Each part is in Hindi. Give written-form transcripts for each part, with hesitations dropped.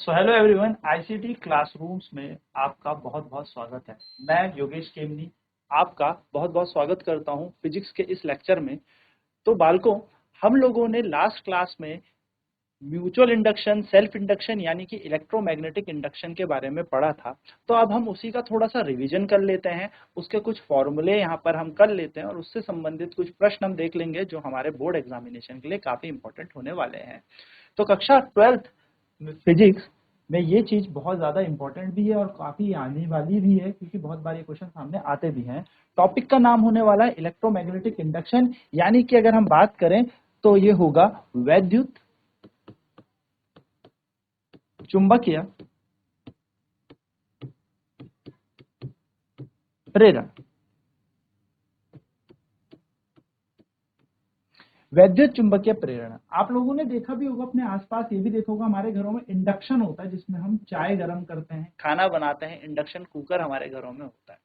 So hello everyone, ICT classrooms में आपका बहुत बहुत स्वागत है। मैं योगेश केमनी आपका बहुत बहुत स्वागत करता हूं फिजिक्स के इस लेक्चर में। तो बालकों, हम लोगों ने लास्ट क्लास में म्यूचुअल इंडक्शन, सेल्फ इंडक्शन यानी कि इलेक्ट्रोमैग्नेटिक इंडक्शन के बारे में पढ़ा था। तो अब हम उसी का थोड़ा सा रिवीजन कर लेते हैं, उसके कुछ फॉर्मूले यहाँ पर हम कर लेते हैं और उससे संबंधित कुछ प्रश्न हम देख लेंगे जो हमारे बोर्ड एग्जामिनेशन के लिए काफी इंपॉर्टेंट होने वाले हैं। तो कक्षा 12th फिजिक्स में ये चीज बहुत ज्यादा इंपॉर्टेंट भी है और काफी आने वाली भी है, क्योंकि बहुत बार ये क्वेश्चन सामने आते भी हैं। टॉपिक का नाम होने वाला है इलेक्ट्रोमैग्नेटिक इंडक्शन, यानी कि अगर हम बात करें तो ये होगा वैद्युत चुंबकीय प्रेरण। वैद्युत चुंबकीय प्रेरण आप लोगों ने देखा भी होगा अपने आसपास, ये भी देखा होगा हमारे घरों में इंडक्शन होता है जिसमें हम चाय गर्म करते हैं, खाना बनाते हैं। इंडक्शन कुकर हमारे घरों में होता है।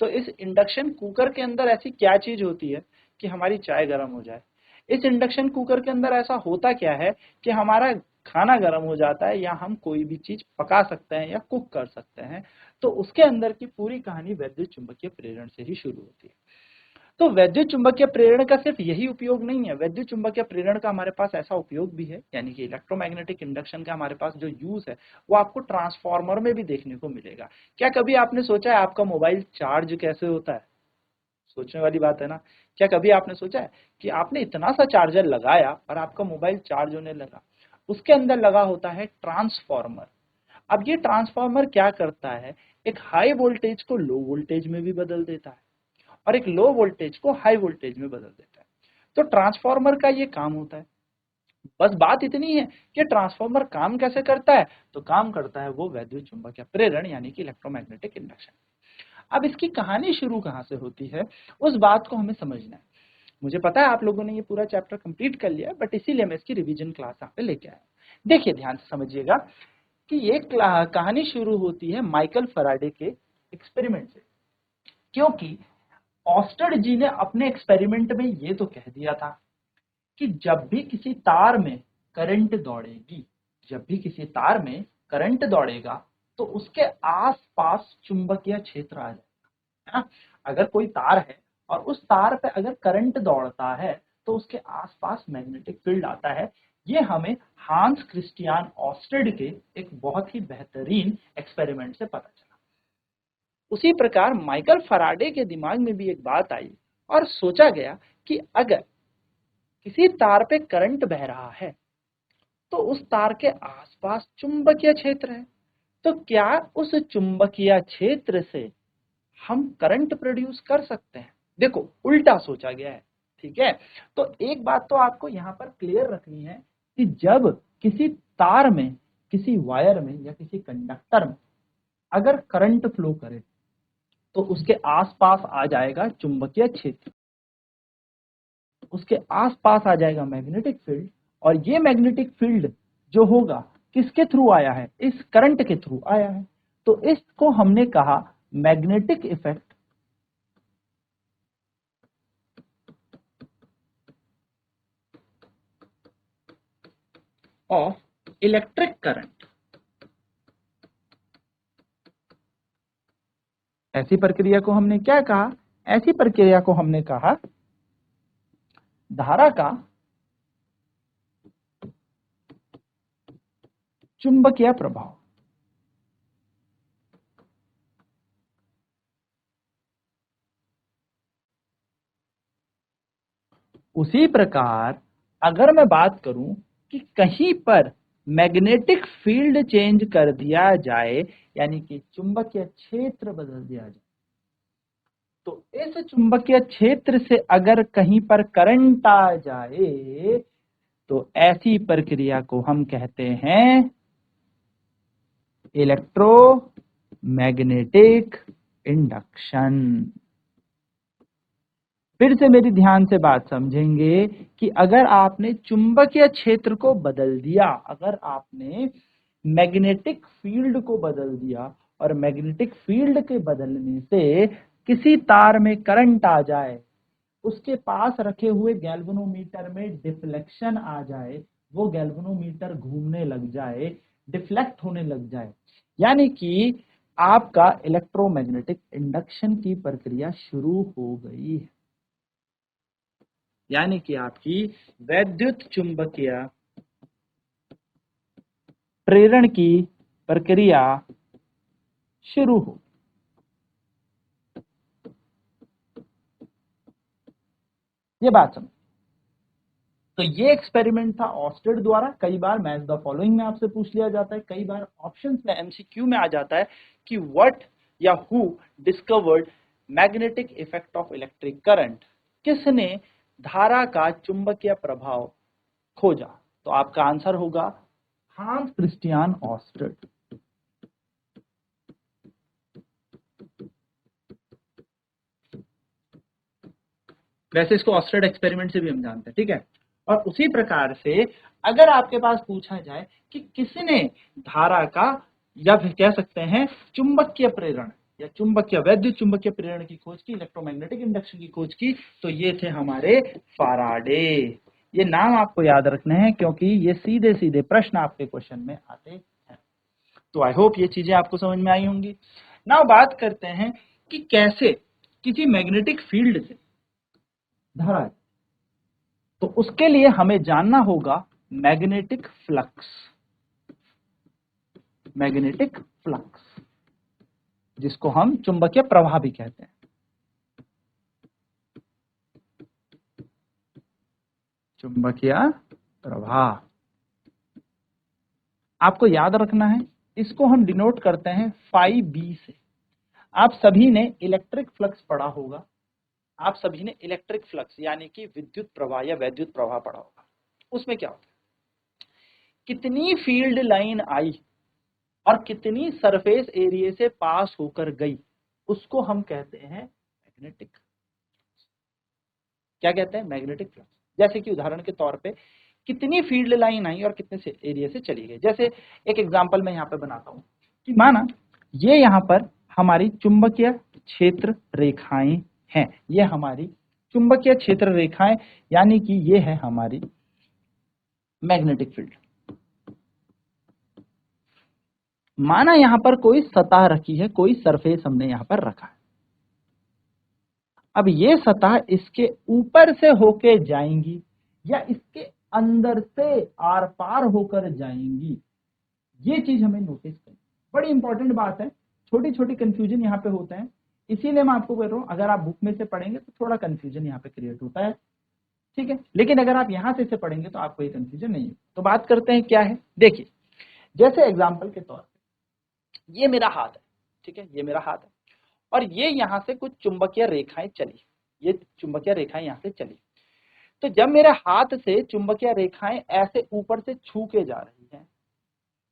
तो इस इंडक्शन कुकर के अंदर ऐसी क्या चीज होती है कि हमारी चाय गर्म हो जाए? इस इंडक्शन कुकर के अंदर ऐसा होता क्या है कि हमारा खाना गर्म हो जाता है या हम कोई भी चीज पका सकते हैं या कुक कर सकते हैं। तो उसके अंदर की पूरी कहानी वैद्युत चुंबकीय प्रेरण से ही शुरू होती है। तो वैद्युत चुंबकीय प्रेरण का सिर्फ यही उपयोग नहीं है, वैद्युत चुंबकीय प्रेरण का हमारे पास ऐसा उपयोग भी है, यानी कि इलेक्ट्रोमैग्नेटिक इंडक्शन का हमारे पास जो यूज है वो आपको ट्रांसफार्मर में भी देखने को मिलेगा। क्या कभी आपने सोचा है आपका मोबाइल चार्ज कैसे होता है? सोचने वाली बात है ना। क्या कभी आपने सोचा है कि आपने इतना सा चार्जर लगाया और आपका मोबाइल चार्ज होने लगा? उसके अंदर लगा होता है ट्रांसफार्मर। अब ये ट्रांसफार्मर क्या करता है? एक हाई वोल्टेज को लो वोल्टेज में भी बदल देता है और एक लो वोल्टेज को हाई वोल्टेज में बदल देता है। तो ट्रांसफार्मर का ये काम होता है। बस बात इतनी है कि ट्रांसफार्मर काम कैसे करता है? तो काम करता है वो वैद्युत चुंबकीय प्रेरण यानी कि इलेक्ट्रोमैग्नेटिक इंडक्शन। अब इसकी कहानी शुरू कहां से होती है, उस बात को हमें समझना है। मुझे पता है आप लोगों ने ये पूरा चैप्टर कंप्लीट कर लिया है, बट इसीलिए मैं इसकी रिवीजन क्लास यहाँ पे लेके आया। देखिए ध्यान से समझिएगा कि ये कहानी शुरू होती है माइकल फैराडे के एक्सपेरिमेंट से। क्योंकि ऑस्टर्ड जी ने अपने एक्सपेरिमेंट में ये तो कह दिया था कि जब भी किसी तार में करंट दौड़ेगी, जब भी किसी तार में करंट दौड़ेगा तो उसके आसपास चुंबकीय क्षेत्र आ जाएगा, है ना। अगर कोई तार है और उस तार पे अगर करंट दौड़ता है तो उसके आसपास मैग्नेटिक फील्ड आता है। ये हमें हांस क्रिस्टियान ऑस्टेड के एक बहुत ही बेहतरीन एक्सपेरिमेंट से पता चला। उसी प्रकार माइकल फैराडे के दिमाग में भी एक बात आई और सोचा गया कि अगर किसी तार पे करंट बह रहा है तो उस तार के आसपास चुंबकीय क्षेत्र है, तो क्या उस चुंबकीय क्षेत्र से हम करंट प्रोड्यूस कर सकते हैं? देखो उल्टा सोचा गया है, ठीक है। तो एक बात तो आपको यहाँ पर क्लियर रखनी है कि जब किसी तार में, किसी वायर में या किसी कंडक्टर में अगर करंट फ्लो करे तो उसके आसपास आ जाएगा चुंबकीय क्षेत्र, उसके आसपास आ जाएगा मैग्नेटिक फील्ड। और ये मैग्नेटिक फील्ड जो होगा किसके थ्रू आया है? इस करंट के थ्रू आया है। तो इसको हमने कहा magnetic effect of electric current. ऐसी प्रक्रिया को हमने क्या कहा? ऐसी प्रक्रिया को हमने कहा धारा का चुंबकीय प्रभाव। उसी प्रकार अगर मैं बात करूं कि कहीं पर मैग्नेटिक फील्ड चेंज कर दिया जाए, यानी कि चुंबकीय क्षेत्र बदल दिया जाए, तो इस चुंबकीय क्षेत्र से अगर कहीं पर करंट आ जाए तो ऐसी प्रक्रिया को हम कहते हैं इलेक्ट्रोमैग्नेटिक इंडक्शन। फिर से मेरी ध्यान से बात समझेंगे कि अगर आपने चुंबकीय क्षेत्र को बदल दिया, अगर आपने मैग्नेटिक फील्ड को बदल दिया और मैग्नेटिक फील्ड के बदलने से किसी तार में करंट आ जाए, उसके पास रखे हुए गैल्वेनोमीटर में डिफ्लेक्शन आ जाए, वो गैल्वेनोमीटर घूमने लग जाए, डिफ्लेक्ट होने लग जाए, यानी कि आपका इलेक्ट्रोमैग्नेटिक इंडक्शन की प्रक्रिया शुरू हो गई है, यानी कि आपकी वैद्युत चुंबकीय प्रेरण की प्रक्रिया शुरू हो। ये बात समझ। तो ये एक्सपेरिमेंट था ऑस्टेड द्वारा। कई बार मैच द फॉलोइंग में आपसे पूछ लिया जाता है, कई बार ऑप्शंस में एमसीक्यू में आ जाता है कि व्हाट या who discovered magnetic effect of electric current, किसने धारा का चुंबकीय प्रभाव खोजा। तो आपका आंसर होगा हांस क्रिस्टियान ऑस्टेड। वैसे इसको ऑस्टेड एक्सपेरिमेंट से भी हम जानते हैं, ठीक है। और उसी प्रकार से अगर आपके पास पूछा जाए कि किसने धारा का या फिर कह सकते हैं चुंबकीय प्रेरण या चुंबकीय वैद्युत चुंबकीय प्रेरण की खोज की, इलेक्ट्रोमैग्नेटिक इंडक्शन की खोज की, तो ये थे हमारे फाराडे। ये नाम आपको याद रखने हैं क्योंकि ये सीधे सीधे प्रश्न आपके क्वेश्चन में आते हैं। तो आई होप ये चीजें आपको समझ में आई होंगी। नाउ बात करते हैं कि कैसे किसी मैग्नेटिक फील्ड से धारा है, तो उसके लिए हमें जानना होगा मैग्नेटिक फ्लक्स। मैग्नेटिक फ्लक्स जिसको हम चुंबकीय प्रवाह भी कहते हैं। चुंबकीय प्रवाह आपको याद रखना है, इसको हम डिनोट करते हैं फाई बी से। आप सभी ने इलेक्ट्रिक फ्लक्स पढ़ा होगा, आप सभी ने इलेक्ट्रिक फ्लक्स यानी कि विद्युत प्रवाह या वैद्युत प्रवाह पढ़ा होगा। उसमें क्या होता है, कितनी फील्ड लाइन आई और कितनी सरफेस एरिया से पास होकर गई, उसको हम कहते हैं मैग्नेटिक। क्या कहते हैं, मैग्नेटिक फ्लक्स। जैसे कि उदाहरण के तौर पे कितनी फील्ड लाइन आई और कितने से एरिया से चली गई। जैसे एक एग्जांपल मैं यहाँ पे बनाता हूँ कि माना ये यहाँ पर हमारी चुंबकीय क्षेत्र रेखाएं हैं, ये हमारी चुंबकीय क्षेत्र रेखाएं, यानी कि ये है हमारी मैग्नेटिक फील्ड। माना यहां पर कोई सतह रखी है, कोई सरफेस हमने यहां पर रखा है। अब ये सतह इसके ऊपर से होके जाएंगी या इसके अंदर से आर पार होकर जाएंगी, ये चीज हमें नोटिस करनी। बड़ी इंपॉर्टेंट बात है, छोटी छोटी कंफ्यूजन यहाँ पे होते हैं, इसीलिए मैं आपको कह रहा हूं अगर आप बुक में से पढ़ेंगे तो थोड़ा कंफ्यूजन यहाँ पे क्रिएट होता है, ठीक है। लेकिन अगर आप यहां से पढ़ेंगे तो आपको ये कंफ्यूजन नहीं है। तो बात करते हैं क्या है, देखिए जैसे एग्जाम्पल के तौर पर ये मेरा हाथ है, ठीक है, ये मेरा हाथ है और ये यहां से कुछ चुंबकीय रेखाएं चली, ये चुंबकीय रेखाएं यहां से चली। तो जब मेरे हाथ से चुंबकीय रेखाएं ऐसे ऊपर से छू के जा रही हैं,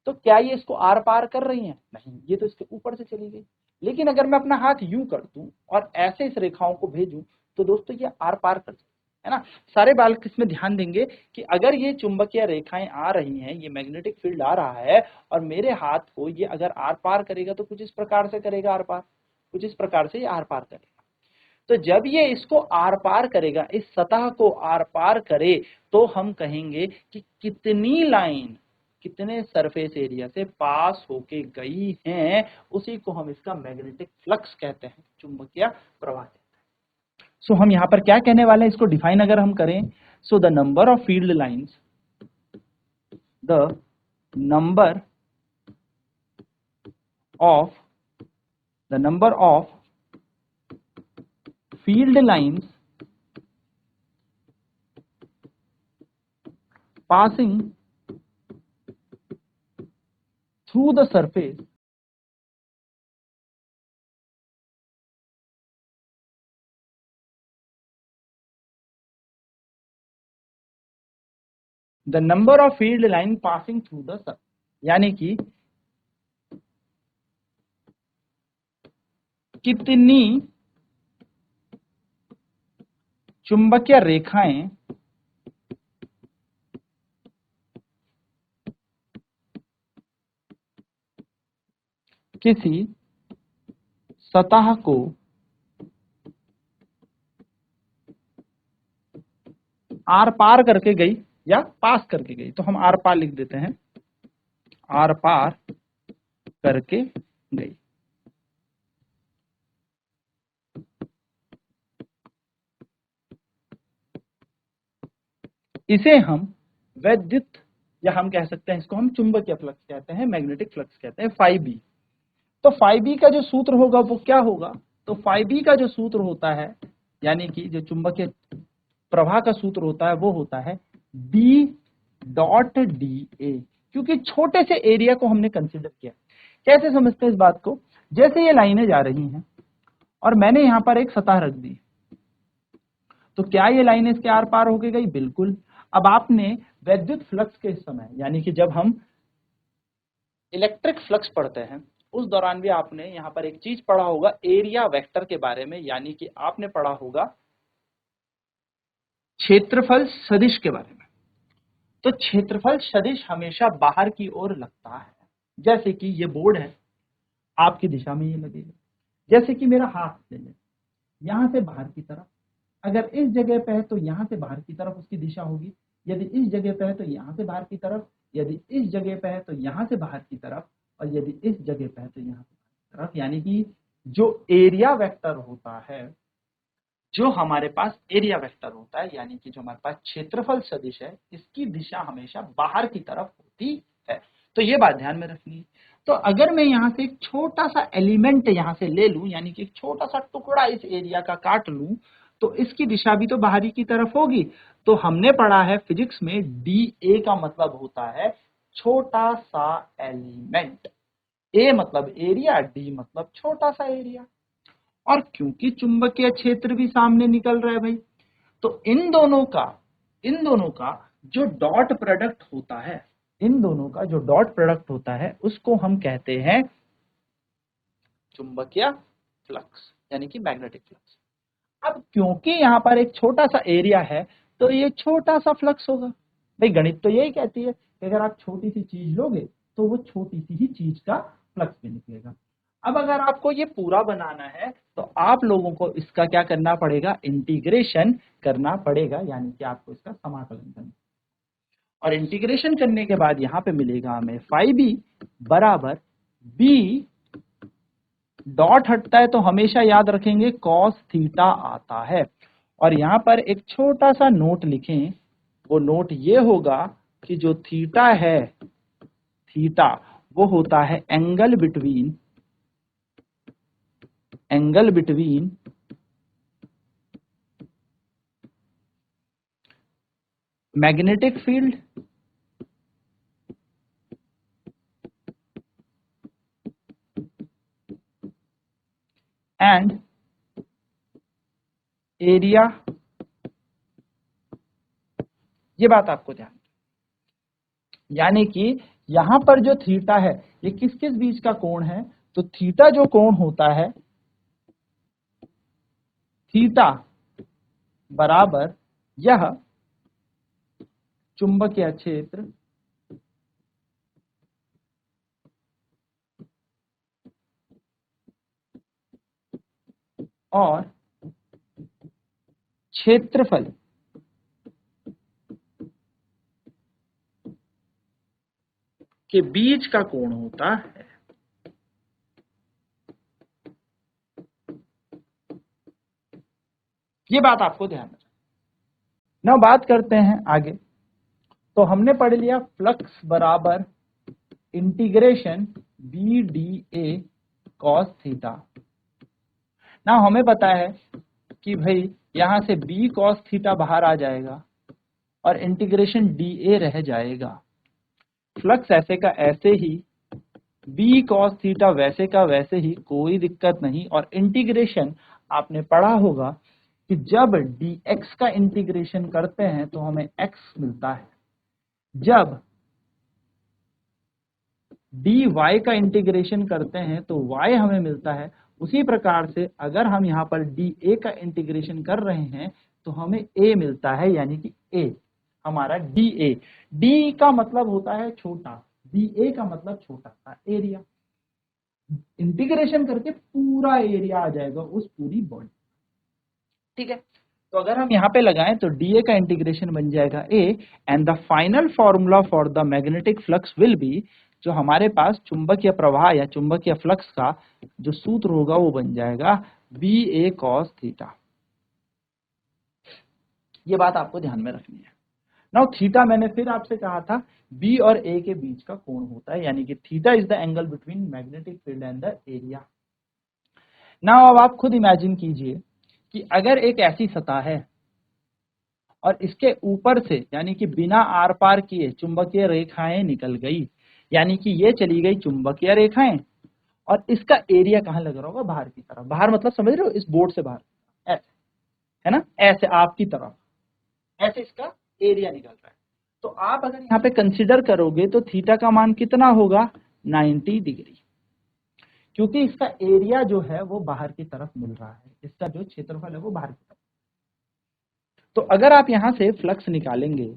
तो क्या ये इसको आर पार कर रही हैं? नहीं, ये तो इसके ऊपर से चली गई। लेकिन अगर मैं अपना हाथ यूं कर दूं और ऐसे इस रेखाओं को भेजूं, तो दोस्तों ये आर पार कर, है ना। सारे बालक इसमें ध्यान देंगे कि अगर ये चुंबकीय रेखाएं आ रही हैं, ये मैग्नेटिक फील्ड आ रहा है और मेरे हाथ को ये अगर आर पार करेगा तो कुछ इस प्रकार से करेगा आर पार, कुछ इस प्रकार से ये आर पार करेगा। तो जब ये इसको आर पार करेगा, इस सतह को आर पार करे, तो हम कहेंगे कि कितनी लाइन कितने सरफेस एरिया से पास होके गई हैं, उसी को हम इसका मैग्नेटिक फ्लक्स कहते हैं, चुंबकीय प्रवाह कहते हैं। सो हम यहां पर क्या कहने वाले हैं, इसको डिफाइन अगर हम करें, so the number of field lines, the number of field lines passing through the surface the number of field line passing through the surface, यानी कि कितनी चुंबकीय रेखाएं किसी सतह को आर पार करके गई या पास करके गई, तो हम आर पार लिख देते हैं, आर पार करके गई। इसे हम वैद्युत, या हम कह सकते हैं इसको हम चुंबकीय फ्लक्स कहते हैं, मैग्नेटिक फ्लक्स कहते हैं, फाई बी। तो फाई बी का जो सूत्र होगा वो क्या होगा? तो फाई बी का जो सूत्र होता है, यानी कि जो चुंबकीय प्रवाह का सूत्र होता है वो होता है बी डॉट डी ए, क्योंकि छोटे से एरिया को हमने कंसिडर किया। कैसे समझते हैं इस बात को? जैसे ये लाइनें जा रही हैं और मैंने यहां पर एक सतह रख दी, तो क्या ये लाइन इसके आर पार होके गई? बिल्कुल। अब आपने वैद्युत फ्लक्स के समय, यानी कि जब हम इलेक्ट्रिक फ्लक्स पढ़ते हैं उस दौरान भी आपने यहां पर एक चीज पढ़ा होगा एरिया वेक्टर के बारे में, यानी कि आपने पढ़ा होगा क्षेत्रफल सदिश के बारे में। तो क्षेत्रफल सदिश हमेशा बाहर की ओर लगता है। जैसे कि ये बोर्ड है, आपकी दिशा में ये लगेगा। जैसे कि मेरा हाथ ले लें, यहां से बाहर की तरफ, अगर इस जगह पे है तो यहां से बाहर की तरफ उसकी दिशा होगी। यदि इस जगह पे है तो यहां से बाहर की तरफ, यदि इस जगह पे है तो यहां से बाहर की तरफ, और यदि इस जगह पे है तो यहां से बाहर की तरफ। यानी कि जो एरिया वेक्टर होता है, जो हमारे पास एरिया वेक्टर होता है, यानी कि जो हमारे पास क्षेत्रफल सदिश है, इसकी दिशा हमेशा बाहर की तरफ होती है। तो ये बात ध्यान में रखनी है। तो अगर मैं यहां से एक छोटा सा एलिमेंट यहां से ले लूं, यानी कि एक छोटा सा टुकड़ा इस एरिया का काट लूं, तो इसकी दिशा भी तो बाहरी की तरफ होगी। तो हमने पढ़ा है फिजिक्स में डी ए का मतलब होता है छोटा सा एलिमेंट। ए मतलब एरिया, डी मतलब छोटा सा एरिया। और क्योंकि चुंबकीय क्षेत्र भी सामने निकल रहा है भाई, तो इन दोनों का जो डॉट प्रोडक्ट होता है, इन दोनों का जो डॉट प्रोडक्ट होता है उसको हम कहते हैं चुंबकीय फ्लक्स, यानी कि मैग्नेटिक फ्लक्स। अब क्योंकि यहाँ पर एक छोटा सा एरिया है तो ये छोटा सा फ्लक्स होगा। भाई गणित तो यही कहती है कि अगर आप छोटी सी चीज लोगे तो वो छोटी सी ही चीज का फ्लक्स भी निकलेगा। अब अगर आपको ये पूरा बनाना है तो आप लोगों को इसका क्या करना पड़ेगा? इंटीग्रेशन करना पड़ेगा, यानी कि आपको इसका समाकलन करना। और इंटीग्रेशन करने के बाद यहाँ पे मिलेगा हमें फाई बी बराबर बी डॉट हटता है तो हमेशा याद रखेंगे कॉस थीटा आता है। और यहां पर एक छोटा सा नोट लिखें, वो नोट ये होगा कि जो थीटा है, थीटा वो होता है angle between magnetic field and area. ये बात आपको ध्यान, यानी कि यहां पर जो थीटा है ये किस किस बीच का कोण है? तो थीटा जो कोण होता है, थीटा बराबर यह चुंबकीय क्षेत्र और क्षेत्रफल के बीच का कोण होता है। ये बात आपको ध्यान रखना। ना बात करते हैं आगे। तो हमने पढ़ लिया फ्लक्स बराबर integration B D A cos theta. ना हमें पता है कि भाई यहां से बी कॉस थीटा बाहर आ जाएगा और इंटीग्रेशन डी ए रह जाएगा। फ्लक्स ऐसे का ऐसे ही, बी कॉस थीटा वैसे का वैसे ही, कोई दिक्कत नहीं। और इंटीग्रेशन आपने पढ़ा होगा कि जब dx का इंटीग्रेशन करते हैं तो हमें x मिलता है, जब dy का इंटीग्रेशन करते हैं तो y हमें मिलता है। उसी प्रकार से अगर हम यहाँ पर dA का इंटीग्रेशन कर रहे हैं तो हमें a मिलता है, यानी कि a हमारा dA। d का मतलब होता है छोटा, dA का मतलब छोटा सा एरिया। इंटीग्रेशन करके पूरा एरिया आ जाएगा उस पूरी बॉडी। ठीक है, तो अगर हम यहाँ पे लगाएं तो dA का इंटीग्रेशन बन जाएगा a, and the final formula for the magnetic flux will be जो हमारे पास चुंबकीय प्रवाह या चुंबकीय फ्लक्स का जो सूत्र होगा वो बन जाएगा BA cos थीटा। ये बात आपको ध्यान में रखनी है। नाउ थीटा मैंने फिर आपसे कहा था बी और ए के बीच का कोण होता है, यानी कि theta is the angle between magnetic field and the area. Now अब आप खुद इमेजिन कीजिए कि अगर एक ऐसी सतह है और इसके ऊपर से यानी कि बिना आर पार किए चुंबकीय रेखाएं निकल गई, यानी कि ये चली गई चुंबकीय रेखाएं और इसका एरिया कहां लग रहा होगा, बाहर की तरफ। बाहर मतलब समझ रहे हो, इस बोर्ड से बाहर, ऐसे है ना, ऐसे आपकी तरफ, ऐसे इसका एरिया निकल रहा है। तो आप अगर यहाँ पे कंसिडर करोगे तो थीटा का मान कितना होगा, 90 डिग्री, क्योंकि इसका एरिया जो है वो बाहर की तरफ मिल रहा है, इसका जो क्षेत्रफल है वो बाहर की तरफ। तो अगर आप यहां से फ्लक्स निकालेंगे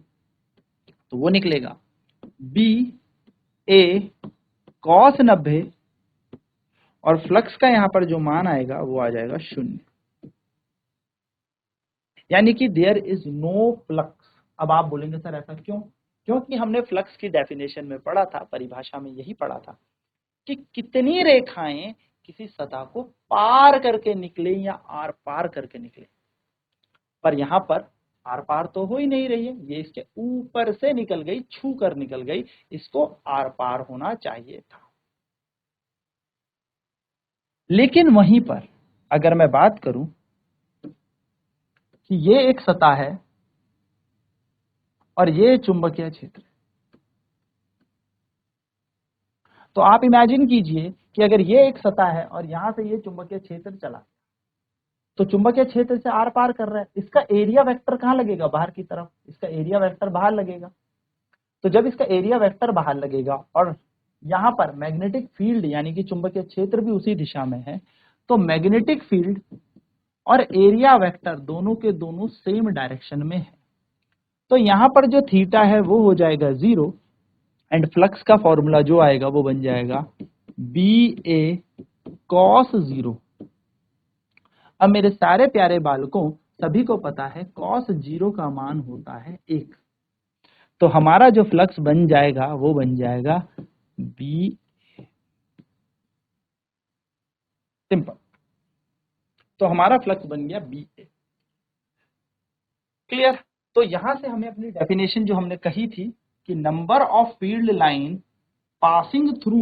तो वो निकलेगा BA cos 90 और फ्लक्स का यहां पर जो मान आएगा वो आ जाएगा 0, यानी कि देयर इज नो फ्लक्स। अब आप बोलेंगे सर ऐसा क्यों? क्योंकि हमने फ्लक्स की डेफिनेशन में पढ़ा था, परिभाषा में यही पढ़ा था कि कितनी रेखाएं किसी सतह को पार करके निकले या आर पार करके निकले, पर यहां पर आर पार तो हो ही नहीं रही है, ये इसके ऊपर से निकल गई, छू कर निकल गई, इसको आर पार होना चाहिए था। लेकिन वहीं पर अगर मैं बात करूं कि ये एक सतह है और ये चुंबकीय क्षेत्र, तो आप इमेजिन कीजिए कि अगर ये एक सतह है और यहां से ये चुंबकीय क्षेत्र चला, तो चुंबकीय क्षेत्र से आर पार कर रहा है, इसका एरिया वेक्टर कहां लगेगा, बाहर की तरफ, इसका एरिया वेक्टर बाहर लगेगा। तो जब इसका एरिया वेक्टर बाहर लगेगा और यहां पर मैग्नेटिक फील्ड यानी कि चुंबकीय क्षेत्र भी उसी दिशा में है, तो मैग्नेटिक फील्ड और एरिया वेक्टर दोनों के दोनों सेम डायरेक्शन में है। तो यहां पर जो थीटा है वो हो जाएगा 0 एंड फ्लक्स का फॉर्मूला जो आएगा वो बन जाएगा BA cos 0। अब मेरे सारे प्यारे बालकों, सभी को पता है cos 0 का मान होता है 1, तो हमारा जो फ्लक्स बन जाएगा वो बन जाएगा B, सिंपल। तो हमारा फ्लक्स बन गया BA। क्लियर? तो यहां से हमें अपनी डेफिनेशन जो हमने कही थी कि number of field line passing through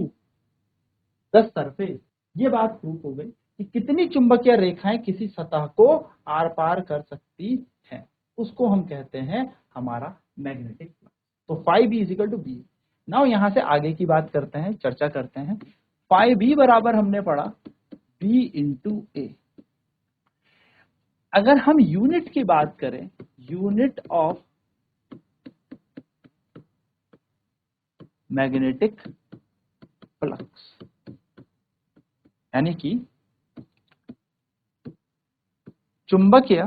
the surface, ये बात प्रूफ हो गई कि कितनी चुंबकीय रेखाएं किसी सतह को आर पार कर सकती हैं, उसको हम कहते हैं हमारा मैग्नेटिक फ्लक्स। तो phi b equal to B. Now यहां से आगे की बात करते हैं, चर्चा करते हैं। phi b बराबर हमने पढ़ा b इंटू ए। अगर हम यूनिट की बात करें, यूनिट ऑफ मैग्नेटिक फ्लक्स, यानी कि चुंबकीय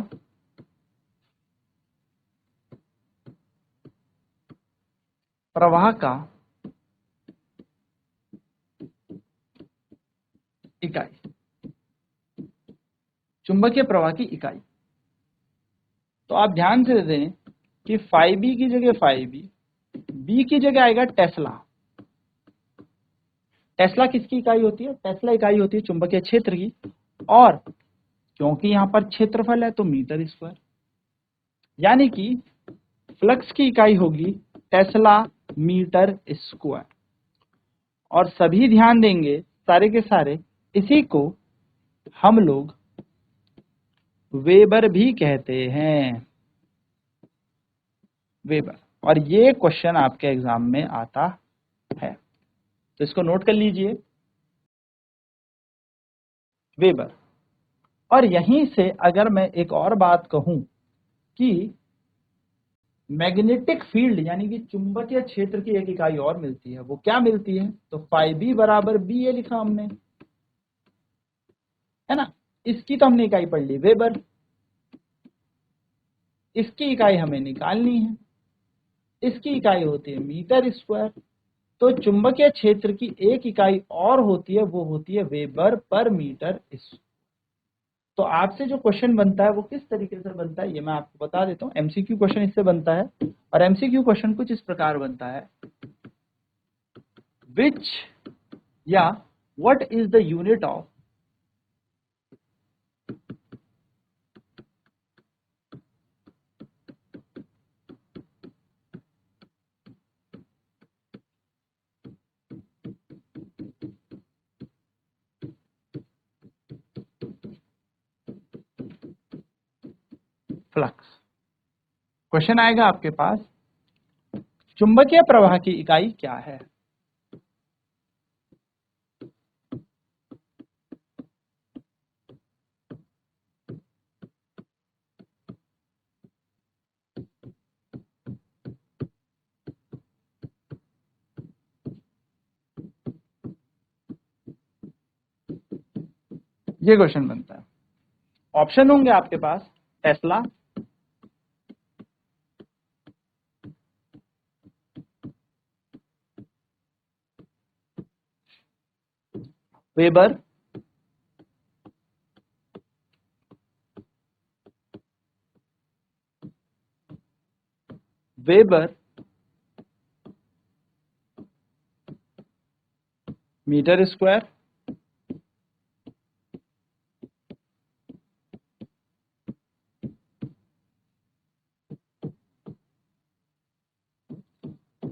प्रवाह का इकाई, चुंबकीय प्रवाह की इकाई। तो आप ध्यान से दें कि phi b की जगह phi b की जगह आएगा टेस्ला। टेस्ला किसकी इकाई होती है? टेस्ला इकाई होती है चुंबकीय क्षेत्र की, और क्योंकि यहां पर क्षेत्रफल है तो मीटर स्क्वायर, यानी कि फ्लक्स की इकाई होगी टेस्ला मीटर स्क्वायर। और सभी ध्यान देंगे, सारे के सारे, इसी को हम लोग वेबर भी कहते हैं, वेबर। और ये क्वेश्चन आपके एग्जाम में आता है, तो इसको नोट कर लीजिए, वेबर। और यहीं से अगर मैं एक और बात कहूं कि मैग्नेटिक फील्ड यानी कि चुंबकीय क्षेत्र की एक इकाई और मिलती है, वो क्या मिलती है? तो phi b बराबर BA लिखा हमने, है ना। इसकी तो हमने इकाई पढ़ ली वेबर, इसकी इकाई हमें निकालनी है, इसकी इकाई होती है मीटर स्क्वायर। तो चुंबकीय क्षेत्र की एक इकाई और होती है, वो होती है वेबर पर मीटर स्क्वायर। तो आपसे जो क्वेश्चन बनता है वो किस तरीके से बनता है ये मैं आपको बता देता हूं। एमसीक्यू क्वेश्चन इससे बनता है, और एमसीक्यू क्वेश्चन कुछ इस प्रकार बनता है, विच या what is the unit of flux. Question आएगा आपके पास, चुंबकीय प्रवाह की इकाई क्या है? ये क्वेश्चन बनता है। ऑप्शन होंगे आपके पास tesla, weber, weber metre square,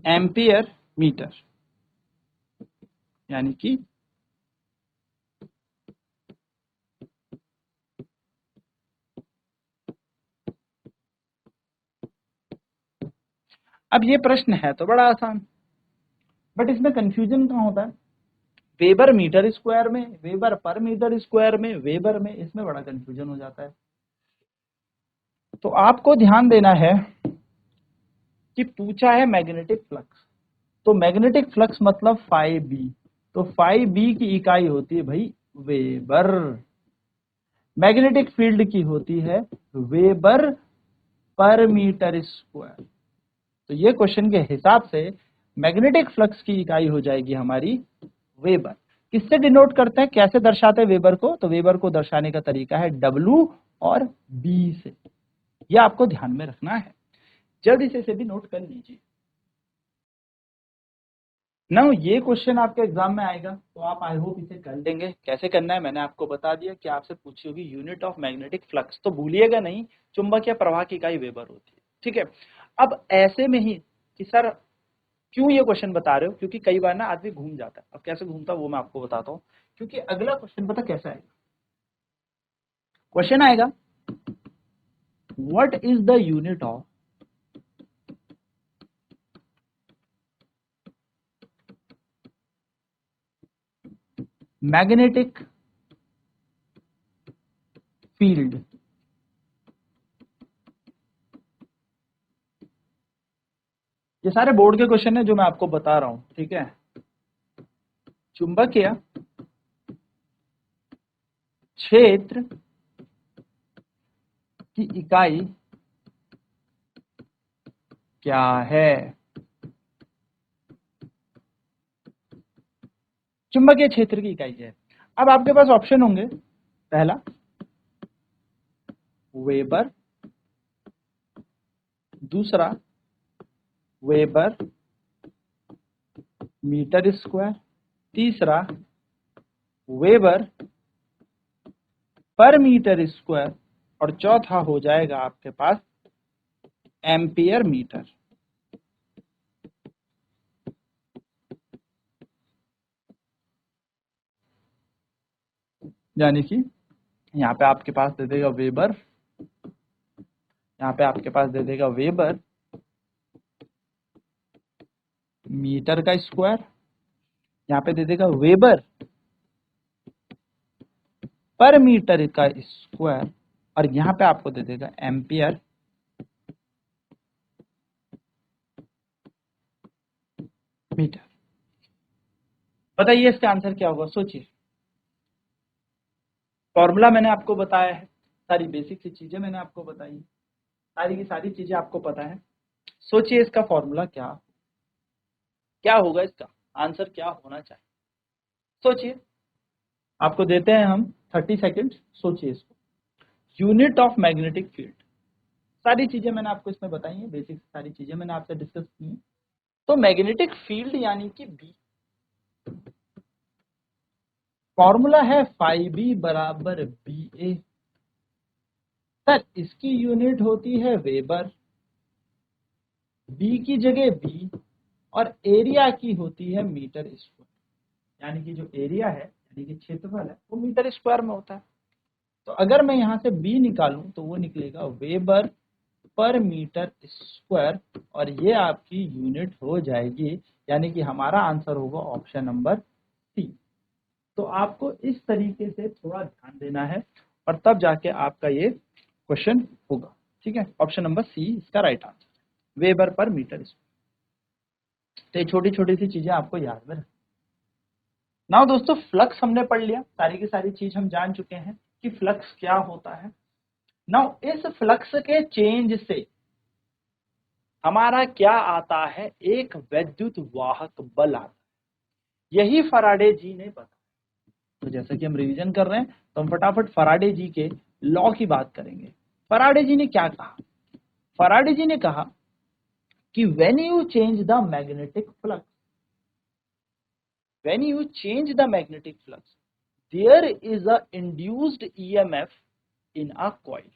ampere metre. यानी कि अब ये प्रश्न है तो बड़ा आसान, बट इसमें कंफ्यूजन कहाँ होता है? वेबर मीटर स्क्वायर में, वेबर पर मीटर स्क्वायर में, वेबर में, इसमें बड़ा कंफ्यूजन हो जाता है। तो आपको ध्यान देना है कि पूछा है मैग्नेटिक फ्लक्स, तो मैग्नेटिक फ्लक्स मतलब फाई बी, तो फाई बी की इकाई होती है भाई वेबर। मैग्नेटिक फील्ड की होती है वेबर पर मीटर स्क्वायर। तो ये क्वेश्चन के हिसाब से मैग्नेटिक फ्लक्स की इकाई हो जाएगी हमारी वेबर। किससे डिनोट करते हैं, कैसे दर्शाते हैं वेबर को? तो वेबर को दर्शाने का तरीका है डब्ल्यू और बी से। ये आपको ध्यान में रखना है, जल्दी से भी नोट कर लीजिए ना। ये क्वेश्चन आपके एग्जाम में आएगा तो आप आई होप इसे कर लेंगे। कैसे करना है मैंने आपको बता दिया कि आपसे पूछी होगी यूनिट ऑफ मैग्नेटिक फ्लक्स, तो भूलिएगा नहीं, चुंबकीय प्रवाह की इकाई वेबर होती है, ठीक है। अब ऐसे में ही कि सर क्यों ये क्वेश्चन बता रहे हो, क्योंकि कई बार ना आदमी घूम जाता है। अब कैसे घूमता है वो मैं आपको बताता हूँ, क्योंकि अगला क्वेश्चन पता कैसा आएगा? क्वेश्चन आएगा what is the unit of magnetic field. ये सारे बोर्ड के क्वेश्चन है जो मैं आपको बता रहा हूं, ठीक है। चुंबकीय क्षेत्र की इकाई क्या है? चुंबकीय क्षेत्र की इकाई क्या है? अब आपके पास ऑप्शन होंगे, पहला वेबर, दूसरा वेबर मीटर स्क्वायर, तीसरा वेबर पर मीटर स्क्वायर, और चौथा हो जाएगा आपके पास एम्पियर मीटर। यानी कि यहाँ पे आपके पास दे देगा वेबर, यहाँ पे आपके पास दे देगा वेबर मीटर का स्क्वायर, यहाँ पे दे देगा वेबर पर मीटर का स्क्वायर, और यहाँ पे आपको दे देगा एम्पियर मीटर। बताइए इसका आंसर क्या होगा, सोचिए। फॉर्मूला मैंने आपको बताया है, सारी बेसिक सी चीजें मैंने आपको बताई, सारी की सारी चीजें आपको पता है। सोचिए इसका फॉर्मूला क्या क्या होगा, इसका आंसर क्या होना चाहिए, सोचिए। आपको देते हैं हम 30 सेकंड, सोचिए इसको। यूनिट ऑफ मैग्नेटिक फील्ड, सारी चीजें मैंने आपको इसमें बताई हैं, बेसिक सारी चीजें मैंने आपसे डिस्कस की हैं। तो मैग्नेटिक फील्ड यानी कि बी, फॉर्मूला है फाई बी बराबर बी ए। सर इसकी यूनिट होती है वेबर, बी की जगह बी, और एरिया की होती है मीटर स्क्वायर, यानी कि जो एरिया है यानी कि क्षेत्रफल है वो मीटर स्क्वायर में होता है। तो अगर मैं यहां से बी निकालूं तो वो निकलेगा वेबर पर मीटर स्क्वायर, और ये आपकी यूनिट हो जाएगी, यानी कि हमारा आंसर होगा ऑप्शन नंबर सी। तो आपको इस तरीके से थोड़ा ध्यान देना है और तब जाके आपका ये क्वेश्चन होगा। ठीक है, ऑप्शन नंबर सी इसका right answer, weber per metre square. तो ये छोटी छोटी सी चीजें आपको याद में रखनी। नाउ दोस्तों फ्लक्स हमने पढ़ लिया, सारी की सारी चीज हम जान चुके हैं कि फ्लक्स क्या होता है। नाउ इस फ्लक्स के चेंज से हमारा क्या आता है, एक वैद्युत वाहक बल आता है। यही फराडे जी ने बताया। तो जैसा कि हम रिवीजन कर रहे हैं तो हम फटाफट फराडे जी के लॉ की बात करेंगे। फराडे जी ने क्या कहा? फराडे जी ने कहा कि when you change the magnetic flux, when you change the magnetic flux, there is a induced EMF in a coil.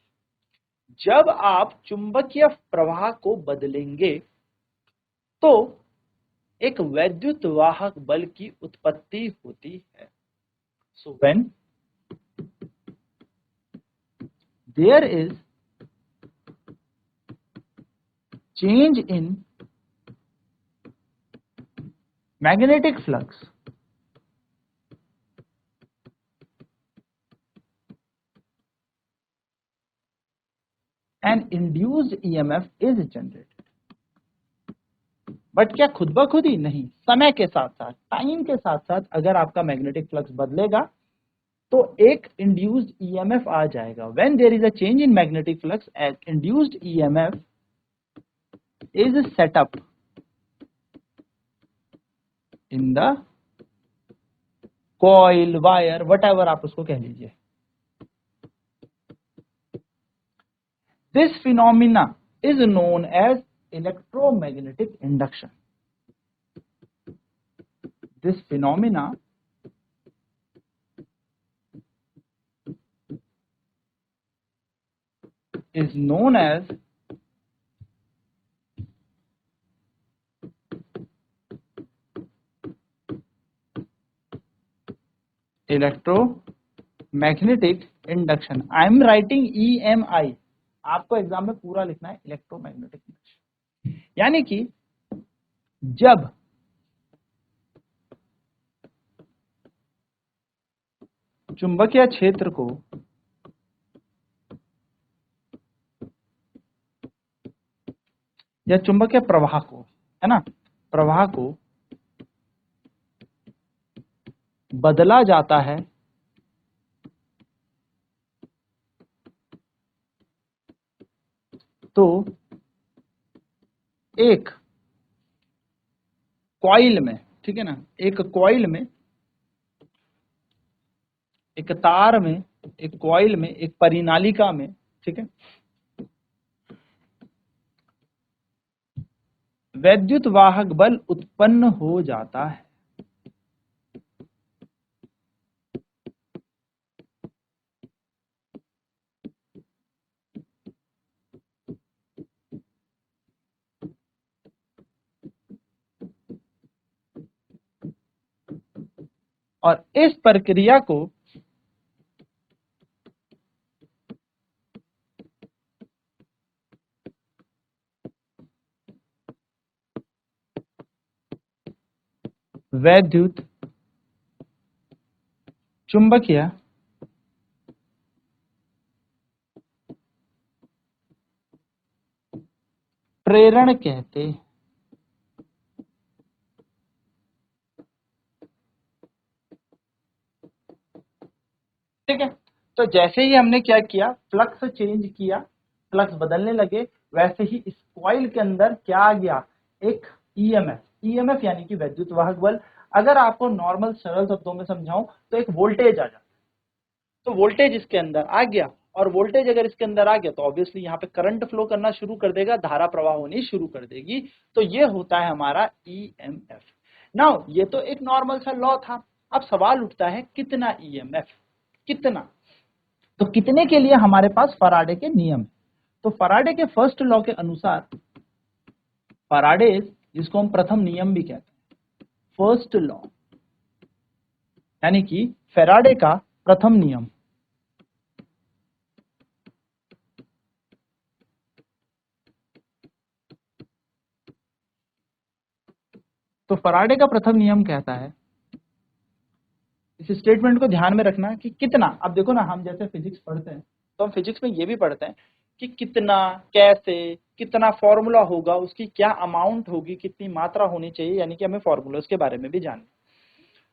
जब आप चुंबकीय प्रवाह को बदलेंगे तो एक वैद्युत वाहक बल की उत्पत्ति होती है। So when there is change in magnetic flux, an induced EMF is generated. But क्या खुद ब खुद ही नहीं, समय के साथ साथ, टाइम के साथ साथ अगर आपका मैग्नेटिक फ्लक्स बदलेगा तो एक इंड्यूस्ड ईएमएफ आ जाएगा। When there is a change in magnetic flux, an induced EMF is set up in the coil, wire, whatever आप उसको कह लीजिए। This phenomena is known as electromagnetic induction. This phenomena is known as electromagnetic induction. I am writing EMI, आपको एग्जाम में पूरा लिखना है इलेक्ट्रोमैग्नेटिक इंडक्शन। यानी कि जब चुंबकीय क्षेत्र को या चुंबकीय प्रवाह को, है ना, प्रवाह को बदला जाता है तो एक कॉइल में, ठीक है ना, एक कॉइल में, एक तार में, एक कॉइल में, एक परिनालिका में, ठीक है, वैद्युत वाहक बल उत्पन्न हो जाता है। और इस प्रक्रिया को वैद्युत चुंबकीय प्रेरण कहते हैं। ठीक है, तो जैसे ही हमने क्या किया, फ्लक्स चेंज किया, फ्लक्स बदलने लगे, वैसे ही इस कॉइल के अंदर क्या आ गया, एक ईएमएफ। ईएमएफ यानी कि वैद्युत वाहक बल। अगर आपको नॉर्मल सरल शब्दों में समझाऊं तो एक वोल्टेज आ जाता, तो वोल्टेज इसके अंदर आ गया, और वोल्टेज अगर इसके अंदर आ गया तो ऑब्वियसली यहाँ पे करंट फ्लो करना शुरू कर देगा, धारा प्रवाह होनी शुरू कर देगी। तो ये होता है हमारा ईएमएफ। नाउ ये तो एक नॉर्मल सा लॉ था। अब सवाल उठता है कितना ईएमएफ, कितना, तो कितने के लिए हमारे पास फैराडे के नियम है। तो फैराडे के फर्स्ट लॉ के अनुसार, फैराडे जिसको हम प्रथम नियम भी कहते हैं, फर्स्ट लॉ यानी कि फैराडे का प्रथम नियम, तो फैराडे का प्रथम नियम कहता है, इस स्टेटमेंट को ध्यान में रखना कि कितना, अब देखो ना हम जैसे फिजिक्स पढ़ते हैं तो हम फिजिक्स में ये भी पढ़ते हैं कि कितना, कैसे, कितना फॉर्मूला होगा, उसकी क्या अमाउंट होगी, कितनी मात्रा होनी चाहिए, यानी कि हमें फॉर्मूलाज के बारे में भी जानना।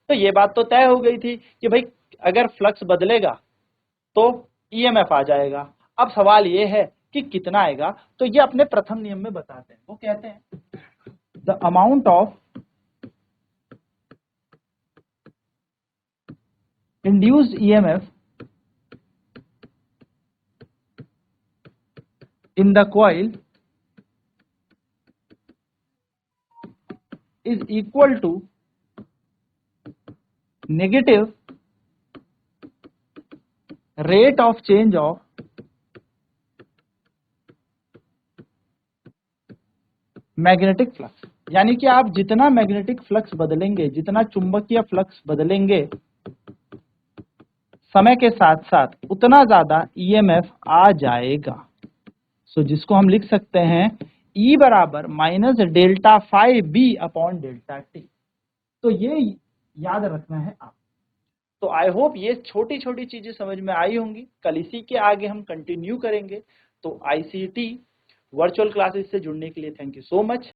तो ये बात तो तय हो गई थी कि भाई अगर फ्लक्स बदलेगा तो ईएमएफ आ जाएगा। अब सवाल ये है कि कितना आएगा, तो ये अपने प्रथम नियम में बताते हैं। वो कहते हैं the amount of induced EMF in the coil is equal to negative rate of change of magnetic flux. यानी कि आप जितना मैग्नेटिक फ्लक्स बदलेंगे, जितना चुंबकीय फ्लक्स बदलेंगे समय के साथ साथ, उतना ज्यादा ईएमएफ आ जाएगा। सो जिसको हम लिख सकते हैं E बराबर minus delta phi B upon delta T. तो ये याद रखना है आप। तो आई होप ये छोटी छोटी चीजें समझ में आई होंगी। कल इसी के आगे हम कंटिन्यू करेंगे। तो आईसीटी वर्चुअल क्लासेस से जुड़ने के लिए थैंक यू सो मच।